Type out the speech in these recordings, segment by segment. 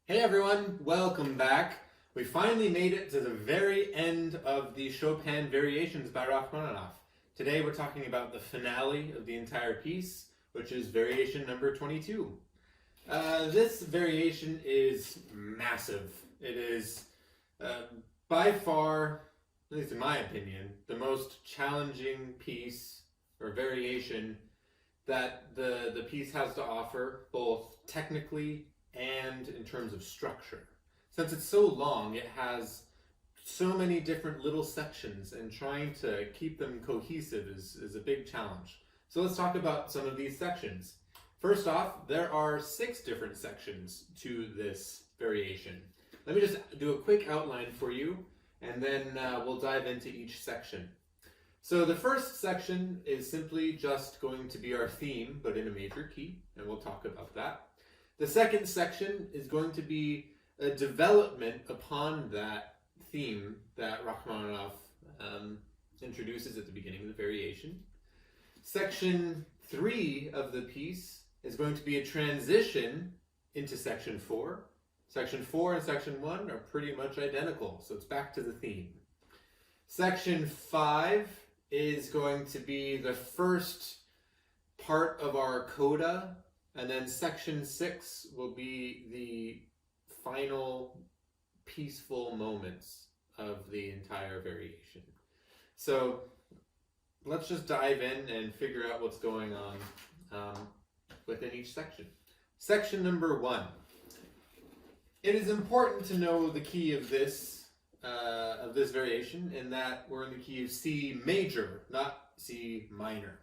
Hey everyone, welcome back. We finally made it to the very end of the Chopin Variations by Rachmaninoff. Today we're talking about the finale of the entire piece, which is variation number 22. This variation is massive. It is by far, at least in my opinion, the most challenging piece or variation that the piece has to offer, both technically and in terms of structure. Since it's so long, it has so many different little sections, and trying to keep them cohesive is a big challenge. So let's talk about some of these sections. First off, there are 6 different sections to this variation. Let me just do a quick outline for you, and then we'll dive into each section. So the first section is simply just going to be our theme, but in a major key, and we'll talk about that. The second section is going to be a development upon that theme that Rachmaninoff introduces at the beginning of the variation. Section 3 of the piece is going to be a transition into section 4. Section 4 and section 1 are pretty much identical, so it's back to the theme. Section 5 is going to be the first part of our coda, and then section 6 will be the final peaceful moments of the entire variation. So let's just dive in and figure out what's going on within each section. Section number 1. It is important to know the key of this variation, in that we're in the key of C major, not C minor.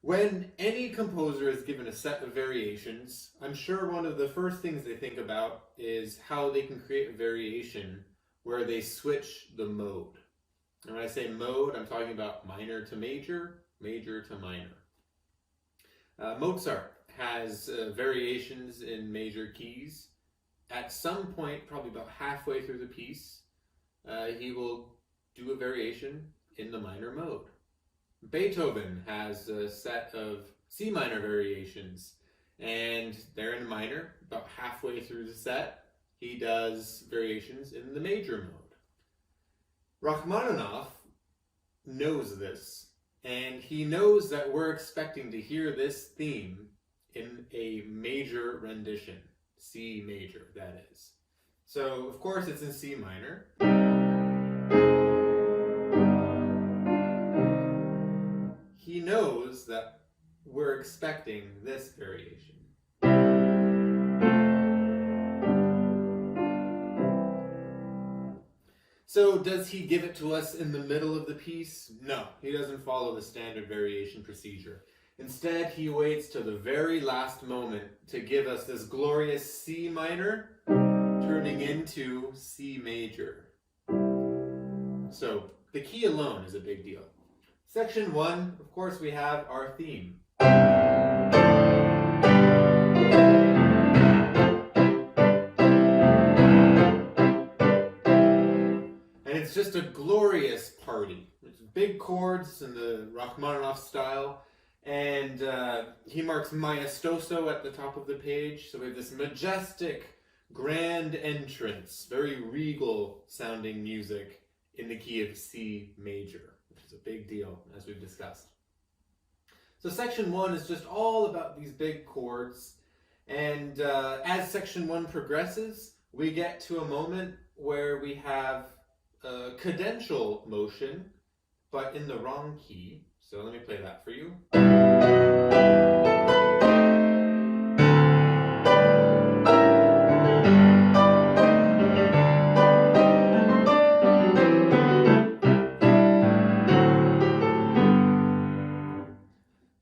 When any composer is given a set of variations, I'm sure one of the first things they think about is how they can create a variation where they switch the mode. And when I say mode, I'm talking about minor to major, major to minor. Mozart has variations in major keys. At some point, probably about halfway through the piece, he will do a variation in the minor mode. Beethoven has a set of C minor variations, and they're in minor. About halfway through the set, he does variations in the major mode. Rachmaninoff knows this, and he knows that we're expecting to hear this theme in a major rendition. C major, that is. So, of course, it's in C minor. He knows that we're expecting this variation. So, does he give it to us in the middle of the piece? No, he doesn't follow the standard variation procedure. Instead, he waits to the very last moment to give us this glorious C minor turning into C major. So the key alone is a big deal. Section 1, of course, we have our theme. And it's just a glorious party. It's big chords in the Rachmaninoff style. And he marks maestoso at the top of the page. So we have this majestic, grand entrance, very regal sounding music in the key of C major, which is a big deal, as we've discussed. So section 1 is just all about these big chords. And as section 1 progresses, we get to a moment where we have a cadential motion, but in the wrong key. So let me play that for you.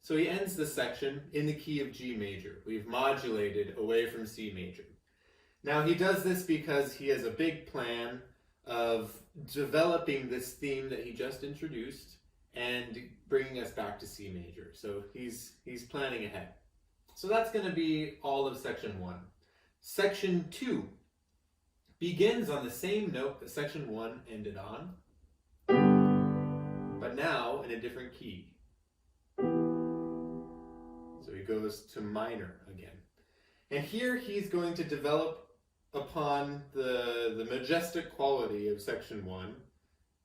So he ends this section in the key of G major. We've modulated away from C major. Now he does this because he has a big plan of developing this theme that he just introduced and bringing us back to C major. So he's planning ahead. So that's going to be all of section 1. Section 2 begins on the same note that section 1 ended on, but now in a different key. So he goes to minor again. And here he's going to develop upon the majestic quality of section 1,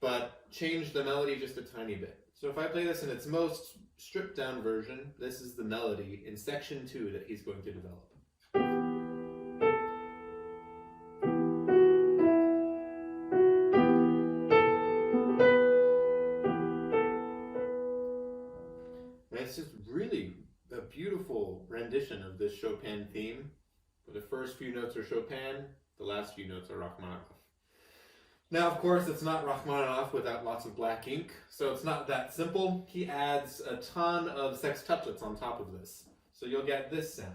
but change the melody just a tiny bit. So if I play this in its most stripped down version, this is the melody in section 2 that he's going to develop. And it's just really a beautiful rendition of this Chopin theme. The first few notes are Chopin, the last few notes are Rachmaninoff. Now, of course, it's not Rachmaninoff without lots of black ink, so it's not that simple. He adds a ton of sextuplets on top of this. So you'll get this sound.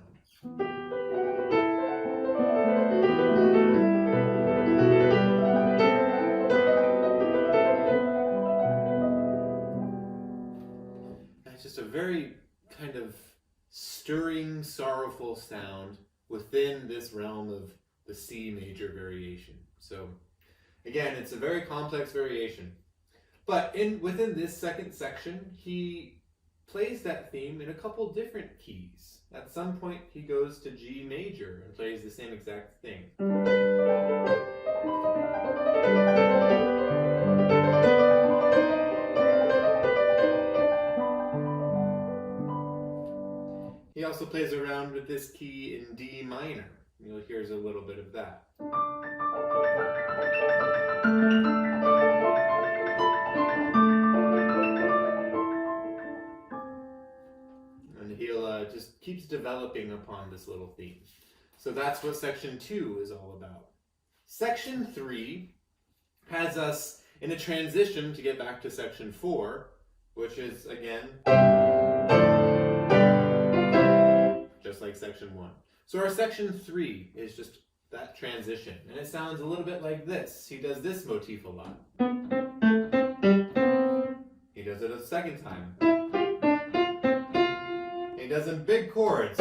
And it's just a very kind of stirring, sorrowful sound within this realm of the C major variation. So again, it's a very complex variation. But within this second section, he plays that theme in a couple different keys. At some point, he goes to G major and plays the same exact thing. He also plays around with this key in D minor. You'll hear a little bit of that. And he'll just keeps developing upon this little theme. So that's what section 2 is all about. Section 3 has us in a transition to get back to section 4, which is, again, just like section 1. So our section 3 is just that transition, and it sounds a little bit like this. He does this motif a lot. He does it a second time. He does in big chords.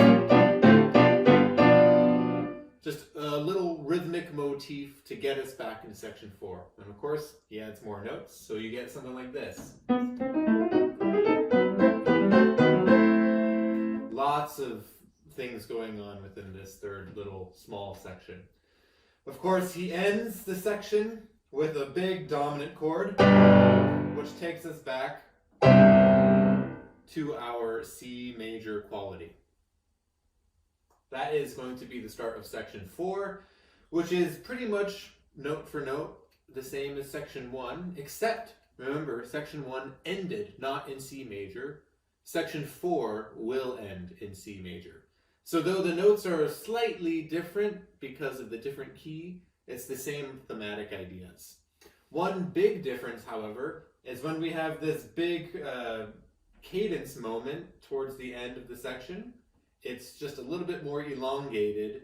Just a little rhythmic motif to get us back into section 4. And of course, he adds more notes, so you get something like this. Lots of things going on within this third little small section. Of course, he ends the section with a big dominant chord, which takes us back to our C major quality. That is going to be the start of section 4, which is pretty much note for note the same as section 1, except, remember, section 1 ended not in C major. Section 4 will end in C major. So though the notes are slightly different because of the different key, it's the same thematic ideas. One big difference, however, is when we have this big cadence moment towards the end of the section, it's just a little bit more elongated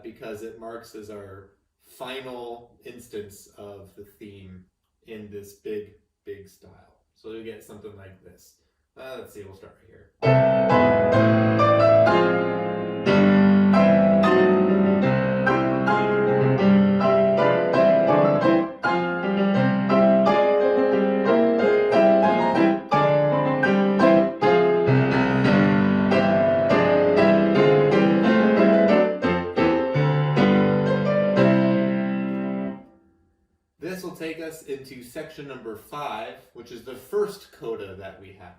because it marks as our final instance of the theme in this big, big style. So you get something like this. Let's see, we'll start right here. This will take us into section number 5, which is the first coda that we have.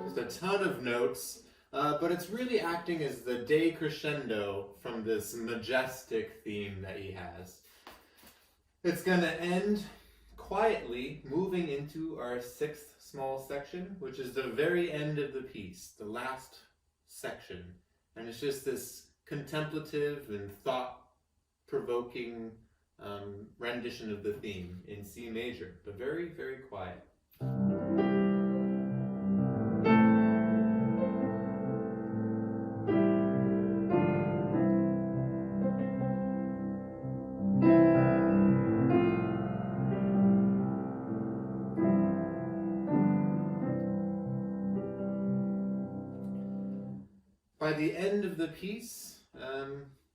Just a ton of notes, but it's really acting as the decrescendo from this majestic theme that he has. It's going to end quietly, moving into our 6th small section, which is the very end of the piece, the last section. And it's just this contemplative and thought-provoking rendition of the theme in C major, but very, very quiet. By the end of the piece,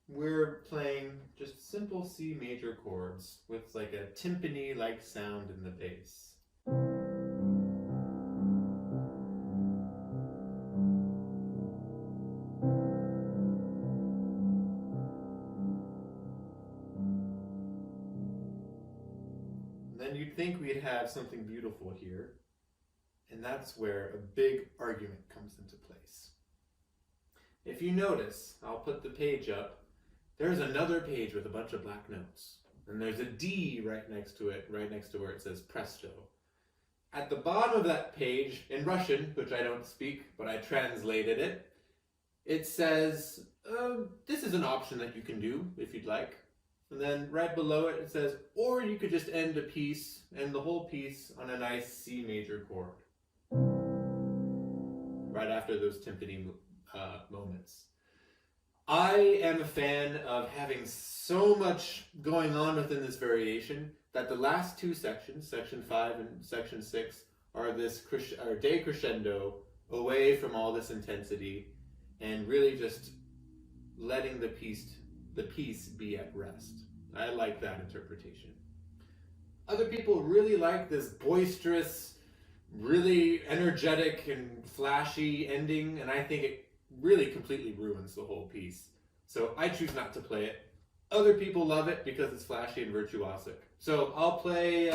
we're playing just simple C major chords with like a timpani-like sound in the bass. Then you'd think we'd have something beautiful here, and that's where a big argument comes into place. If you notice, I'll put the page up, there's another page with a bunch of black notes, and there's a D right next to it, right next to where it says presto. At the bottom of that page, in Russian, which I don't speak, but I translated it, it says, this is an option that you can do if you'd like. And then right below it, it says, or you could just end a piece, end the whole piece on a nice C major chord. Right after those timpani moments. I am a fan of having so much going on within this variation that the last two sections, section 5 and section 6, are this decrescendo away from all this intensity and really just letting the piece be at rest. I like that interpretation. Other people really like this boisterous, really energetic and flashy ending, and I think it really completely ruins the whole piece. So I choose not to play it. Other people love it because it's flashy and virtuosic. So I'll play,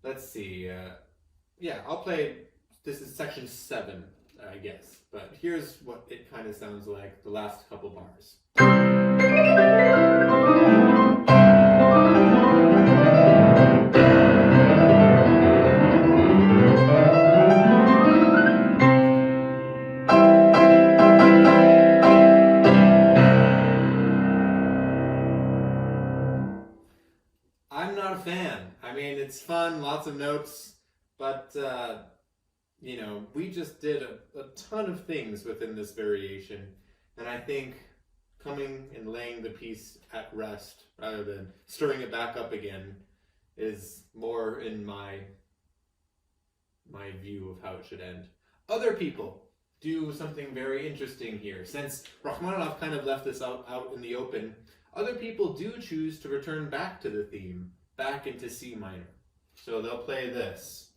let's see, I'll play, this is section 7, I guess. But here's what it kind of sounds like, the last couple bars. I'm not a fan. I mean, it's fun, lots of notes, but we just did a ton of things within this variation, and I think coming and laying the piece at rest rather than stirring it back up again is more in my view of how it should end. Other people do something very interesting here. Since Rachmaninoff kind of left this out in the open, other people do choose to return back to the theme, back into C minor. So they'll play this.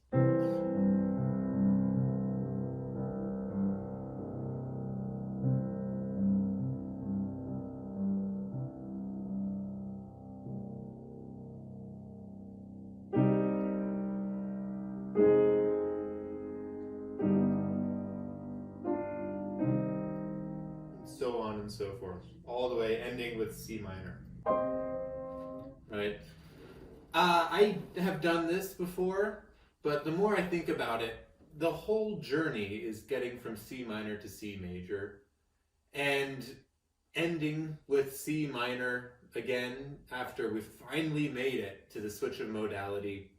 So on and so forth, all the way ending with C minor. Right? I have done this before, but the more I think about it, the whole journey is getting from C minor to C major and ending with C minor again after we finally made it to the switch of modality.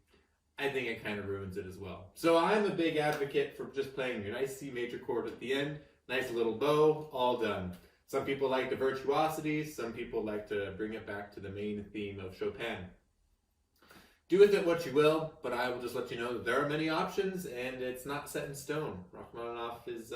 I think it kind of ruins it as well. So I'm a big advocate for just playing your nice C major chord at the end, nice little bow, all done. Some people like the virtuosity, some people like to bring it back to the main theme of Chopin. Do with it what you will, but I will just let you know that there are many options and it's not set in stone. Rachmaninoff is,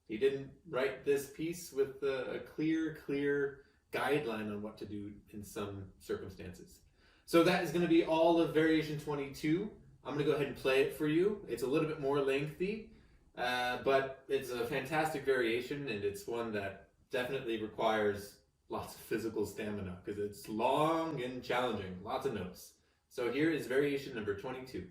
he didn't write this piece with a clear guideline on what to do in some circumstances. So that is going to be all of Variation 22. I'm going to go ahead and play it for you. It's a little bit more lengthy, but it's a fantastic variation, and it's one that definitely requires lots of physical stamina because it's long and challenging, lots of notes. So here is variation number 22.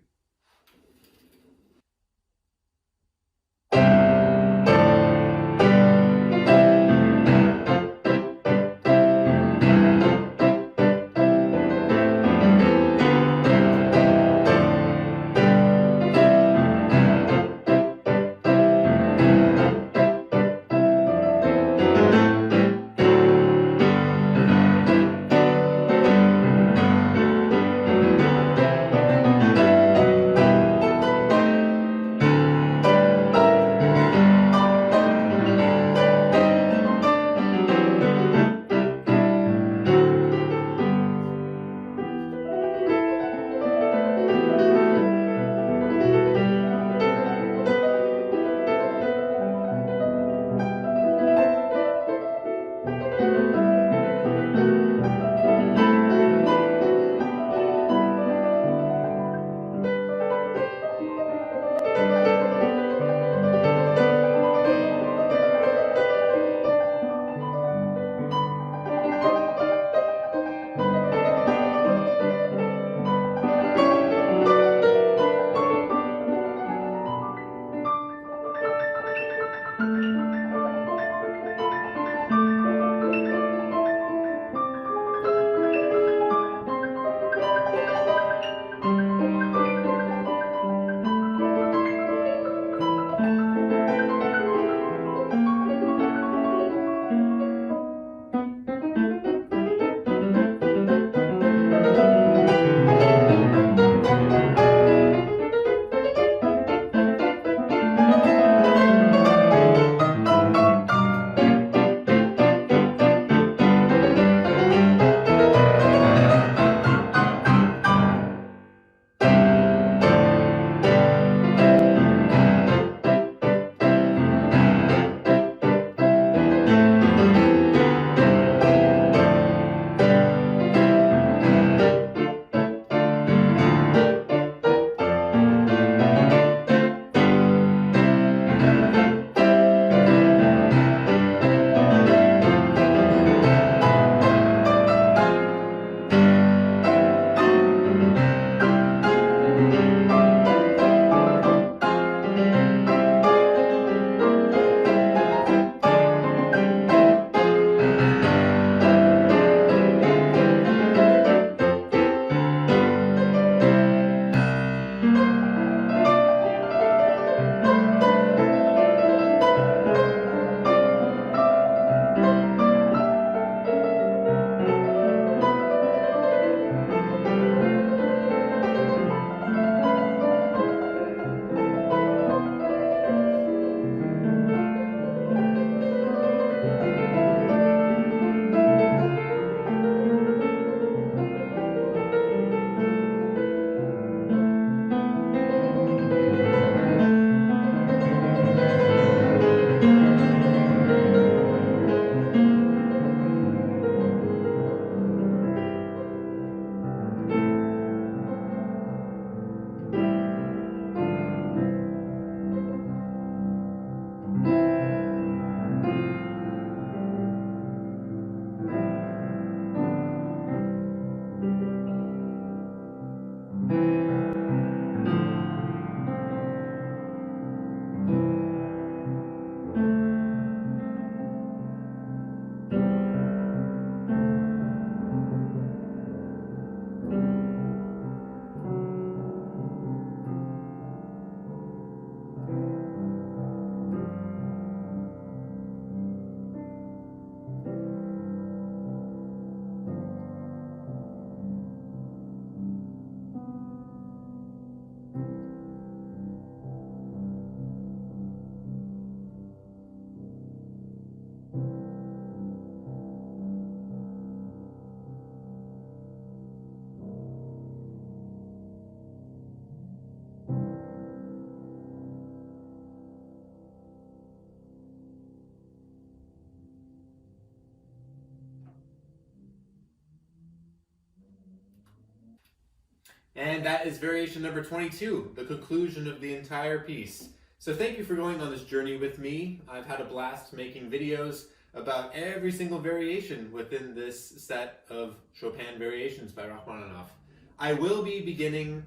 And that is variation number 22, the conclusion of the entire piece. So thank you for going on this journey with me. I've had a blast making videos about every single variation within this set of Chopin variations by Rachmaninoff. I will be beginning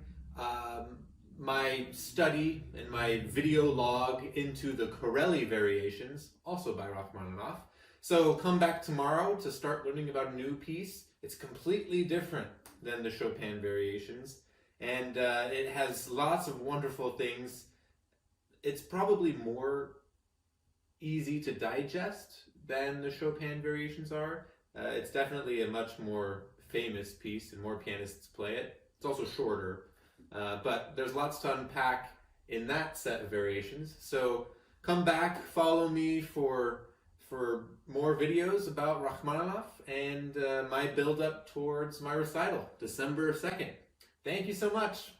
my study and my video log into the Corelli variations, also by Rachmaninoff. So come back tomorrow to start learning about a new piece. It's completely different than the Chopin variations, and it has lots of wonderful things. It's probably more easy to digest than the Chopin variations are. It's definitely a much more famous piece and more pianists play it. It's also shorter, but there's lots to unpack in that set of variations. So come back, follow me for more videos about Rachmaninoff and my build up towards my recital, December 2nd. Thank you so much.